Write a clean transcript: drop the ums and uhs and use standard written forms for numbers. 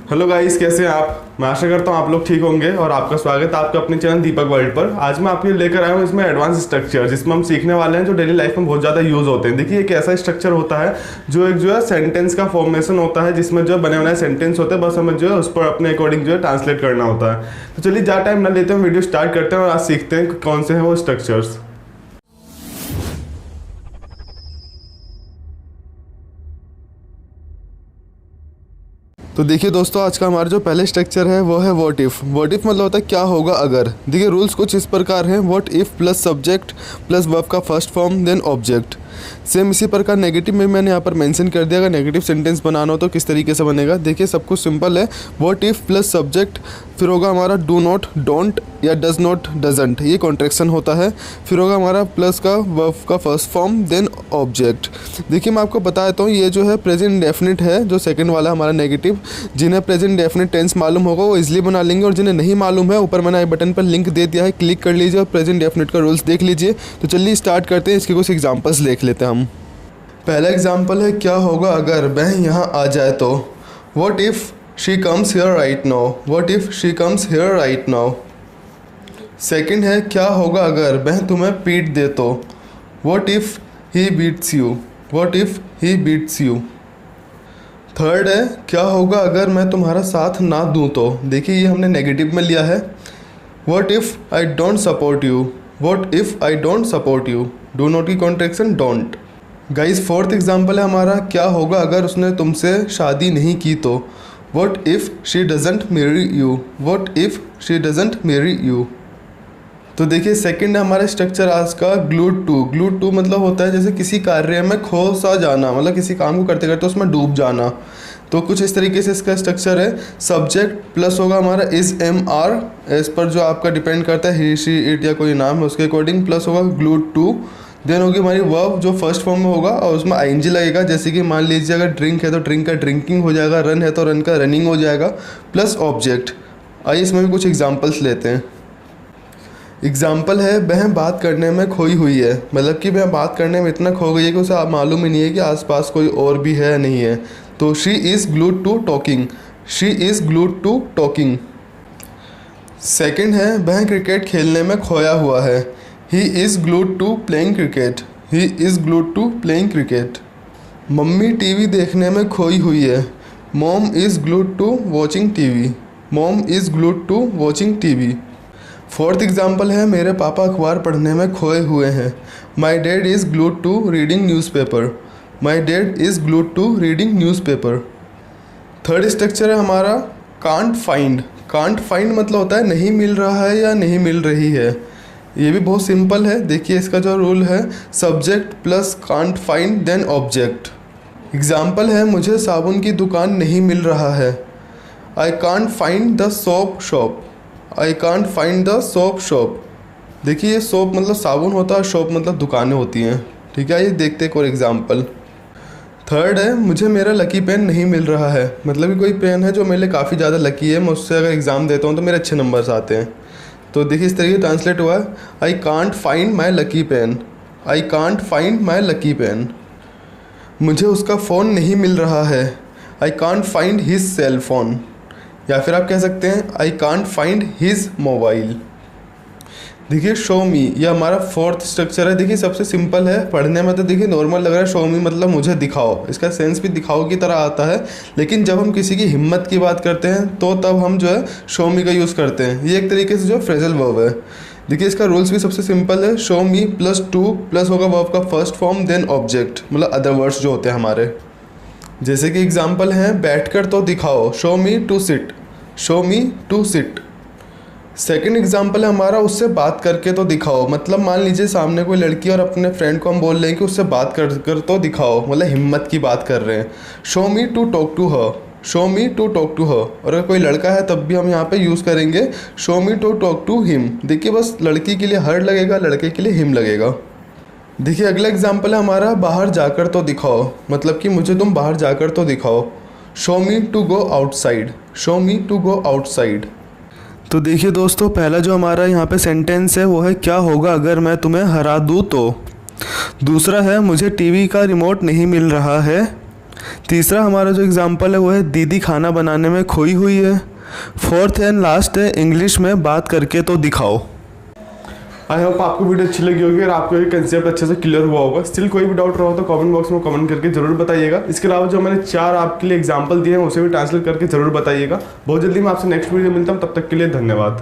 Hello guys, कैसे हैं आप। मैं आशा करता हूँ आप लोग ठीक होंगे और आपका स्वागत है आपका अपने चैनल दीपक वर्ल्ड पर। आज मैं आपके लिए लेकर आया हूँ इसमें एडवांस स्ट्रक्चर, जिसमें हम सीखने वाले हैं जो डेली लाइफ में बहुत ज़्यादा यूज़ होते हैं। देखिए, एक ऐसा स्ट्रक्चर होता है जो एक सेंटेंस का फॉर्मेशन होता है, जिसमें जो बने बनाए सेंटेंस होते हैं, बस हमें जो है उस पर अपने अकॉर्डिंग ट्रांसलेट करना होता है। तो चलिए ज़्यादा टाइम ना लेते हैं, वीडियो स्टार्ट करते हैं और आज सीखते हैं कौन से हैं वो स्ट्रक्चर्स। तो देखिए दोस्तों, आज का हमारा जो पहले स्ट्रक्चर है वो है व्हाट इफ़। व्हाट इफ़ मतलब होता है क्या होगा अगर। देखिए रूल्स कुछ इस प्रकार हैं, what if plus subject plus verb का first form then object. Same इसी प्रकार नेगेटिव में मैंने यहाँ पर मेंशन कर दिया, अगर नेगेटिव सेंटेंस बनाना हो तो किस तरीके से बनेगा। देखिए सब कुछ सिंपल है, व्हाट इफ़ प्लस सब्जेक्ट, फिर होगा हमारा डू नॉट डोंट या डज नॉट डजंट, ये कॉन्ट्रैक्शन होता है। फिर होगा हमारा प्लस का वर्ब का फर्स्ट फॉर्म देन ऑब्जेक्ट। देखिए मैं आपको बता देता हूँ, ये जो है प्रेजेंट इंडेफिनिट है, जो सेकंड वाला हमारा नेगेटिव। जिन्हें प्रेजेंट इंडेफिनिट टेंस मालूम होगा वो इजीली बना लेंगे, और जिन्हें नहीं मालूम है ऊपर मैंने आई बटन पर लिंक दे दिया है, क्लिक कर लीजिए और प्रेजेंट इंडेफिनिट का रूल्स देख लीजिए। तो चलिए स्टार्ट करते हैं, इसके कुछ एग्जांपल्स देख लेते हैं हम। पहला एग्जांपल है क्या होगा अगर वह यहाँ आ जाए तो। What if she comes here right now. What if she comes here right now. Second है क्या होगा अगर वह तुम्हें पीट दे तो। What if he beats you. What if he beats you. Third है क्या होगा अगर मैं तुम्हारा साथ ना दूँ तो। देखिए ये हमने नेगेटिव में लिया है। What if I don't support you. What if I don't support you. Do not की contraction don't. Guys fourth example है हमारा क्या होगा अगर उसने तुमसे शादी नहीं की तो। What if she doesn't marry you. What if she doesn't marry you. तो देखिए सेकंड है हमारा स्ट्रक्चर आज का ग्लूड टू। ग्लूड टू मतलब होता है जैसे किसी कार्य में खो सा जाना, मतलब किसी काम को करते करते उसमें डूब जाना। तो कुछ इस तरीके से इसका स्ट्रक्चर है। सब्जेक्ट प्लस होगा हमारा इज एम आर, इस पर जो आपका डिपेंड करता है ही शी इट या कोई नाम है उसके अकॉर्डिंग, प्लस होगा ग्लूड टू। देन होगी हमारी वर्ब जो फर्स्ट फॉर्म में होगा और उसमें आईएनजी लगेगा। जैसे कि मान लीजिए अगर ड्रिंक है तो ड्रिंक का ड्रिंकिंग हो जाएगा, रन है तो रन का रनिंग हो जाएगा, प्लस ऑब्जेक्ट। आइए इसमें भी कुछ एग्जांपल्स लेते हैं। एग्जाम्पल है वह बात करने में खोई हुई है, मतलब कि वह बात करने में इतना खो गई है कि उसे मालूम ही नहीं है कि आसपास कोई और भी है नहीं है। तो she is glued to talking. She is glued to talking. Second है वह क्रिकेट खेलने में खोया हुआ है। He is glued to playing cricket. He is glued to playing cricket. Mummy TV देखने में खोई हुई है। Mom is glued to watching TV. Mom is glued to watching TV. Fourth example है मेरे पापा अखबार पढ़ने में खोए हुए हैं। My dad is glued to reading newspaper. My dad is glued to reading newspaper. Third structure है हमारा कांट फाइंड। कांट फाइंड मतलब होता है नहीं मिल रहा है या नहीं मिल रही है। ये भी बहुत सिंपल है। देखिए इसका जो रूल है subject plus can't find then object. Example है मुझे साबुन की दुकान नहीं मिल रहा है। I can't find the soap shop. I can't find the soap shop. देखिए ये सोप मतलब साबुन होता है, शॉप मतलब दुकानें होती हैं। ठीक है, ये देखते हैं कोई एग्जाम्पल। थर्ड है मुझे मेरा लकी पेन नहीं मिल रहा है, मतलब कि कोई पेन है जो मेरे लिए काफ़ी ज़्यादा लकी है, मैं उससे अगर एग्ज़ाम देता हूँ तो मेरे अच्छे नंबर्स आते हैं। तो देखिए इस तरीके ट्रांसलेट हुआ है I can't find my lucky pen. I can't find my lucky pen. मुझे उसका फ़ोन नहीं मिल रहा है। I can't find his cell phone. या फिर आप कह सकते हैं I can't find his mobile. देखिए शो मी ये हमारा फोर्थ स्ट्रक्चर है। देखिए सबसे सिंपल है, पढ़ने में तो देखिए नॉर्मल लग रहा है, शो मी मतलब मुझे दिखाओ, इसका सेंस भी दिखाओ की तरह आता है। लेकिन जब हम किसी की हिम्मत की बात करते हैं तो तब हम जो है शो मी का यूज़ करते हैं। ये एक तरीके से जो फ्रेजल वर्ब है। देखिए इसका रूल्स भी सबसे सिंपल है, शो मी प्लस टू प्लस होगा वर्ब का फर्स्ट फॉर्म देन ऑब्जेक्ट, मतलब अदर वर्ड्स जो होते हैं हमारे। जैसे कि एग्जाम्पल हैं बैठकर तो दिखाओ, show me to sit. Show me to sit. Second example है हमारा उससे बात करके तो दिखाओ, मतलब मान लीजिए सामने कोई लड़की और अपने फ्रेंड को हम बोल रहे हैं कि उससे बात कर तो दिखाओ, मतलब हिम्मत की बात कर रहे हैं। Show me to talk to her. Show me to talk to her. और अगर कोई लड़का है तब भी हम यहाँ पे यूज़ करेंगे show me to talk to him. देखिए बस लड़की के लिए हर लगेगा, लड़के के लिए हिम लगेगा। देखिए अगला एग्जाम्पल है हमारा बाहर जाकर तो दिखाओ, मतलब कि मुझे तुम बाहर जाकर तो दिखाओ। Show me to go outside. Show me to go outside. तो देखिए दोस्तों पहला जो हमारा यहाँ पे सेंटेंस है वो है क्या होगा अगर मैं तुम्हें हरा दूँ तो। दूसरा है मुझे टीवी का रिमोट नहीं मिल रहा है। तीसरा हमारा जो एग्जाम्पल है वो है दीदी खाना बनाने में खोई हुई है। फोर्थ एंड लास्ट है इंग्लिश में बात करके तो दिखाओ। आई होप आपको वीडियो अच्छी लगी होगी और आपको ये कंसेप्ट अच्छे से क्लियर हुआ होगा। स्टिल कोई भी डाउट रहा हो तो कमेंट बॉक्स में कमेंट करके जरूर बताइएगा। इसके अलावा जो मैंने 4 आपके लिए एग्जाम्पल दिए हैं उसे भी ट्रांसलेट करके जरूर बताइएगा। बहुत जल्दी मैं आपसे नेक्स्ट वीडियो मिलता हूँ, तब तक के लिए धन्यवाद।